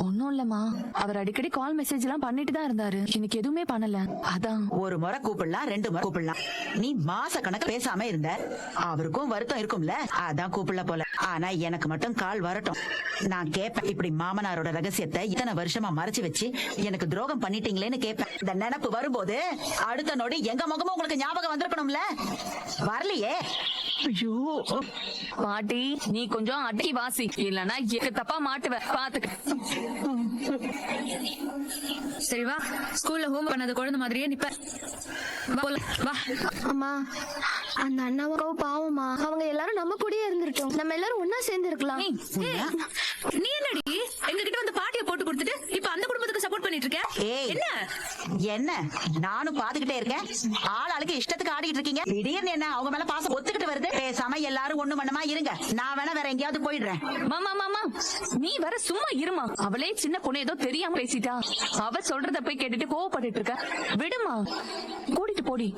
ஒண்ணும் இல்லம்மா, அவர் அடிக்கடி கால் மெசேஜ் எல்லாம் பண்ணிட்டு தான் இருந்தாரு. இன்னைக்கு எதுவுமே பண்ணல. அதான். ஒரு முறை கூப்பிடலாம், 2 முறை கூப்பிடலாம். நீ மாச கணக்கு பேசாம இருந்த, அவருக்கும் வருத்தம் இருக்கும்ல, அதான் கூப்பிடல போல. ஆனா எனக்கு மட்டும் கால் வரட்டும், நான் கேட்பேன். இப்படி மாமனாரோட ரகசியத்தை இத்தனை வருஷமா மறைச்சு வச்சு எனக்கு துரோகம் பண்ணிட்டீங்களேன்னு கேட்பேன். இந்த நினைப்பு வரும்போது அடுத்த நொடி எங்க முகமும் உங்களுக்கு ஞாபகம் வந்திருக்கணும்ல, வரலையே. ஐயோ பாட்டி, நீ கொஞ்சம் அடக்கி வாசி, இல்லன்னா எக்கு தப்பா மாட்டுவ, பாத்துக்க. சரி வா, ஸ்கூல்ல ஹோம் பண்ணாத குழந்தை மாதிரியே நிப்ப. வா போலாம், வா. அம்மா, அந்த அண்ணாவும் பாவமா, அவங்க எல்லாரும் நம்ம கூடயே இருந்துட்டோம். நம்ம எல்லாரும் ஒன்னா சேர்ந்து இருக்கலாம். நீ என்னடி எங்க கிட்ட வந்து பாட்டியை போட்டு கொடுத்துட்டு இப்ப அந்த குடும்பத்துக்கு சப்போர்ட் பண்ணிட்டு இருக்க? ஏய், என்ன என்ன நானும் பாத்துக்கிட்டே இருக்கேன், ஆள் ஆளுக்கு இஷ்டத்துக்கு ஆடிட்டு இருக்கீங்க. திடீர்னு என்ன அவங்க மேல பாசம் ஒத்துக்கிட்டு வருது? பேசாம எல்லாரும் ஒண்ணு மண்ணமா இருங்க, நான் வேணா வேற எங்கேயாவது போயிடுறேன். மாமா மாமா, நீ வர சும்மா இருமா. அவளே சின்ன பொண்ணு ஏதோ தெரியாம பேசிட்டா, அவ சொல்றத போய் கேட்டுட்டு கோவப்பட்டுட்டு இருக்க. விடுமா, கூட்டிட்டு போடி.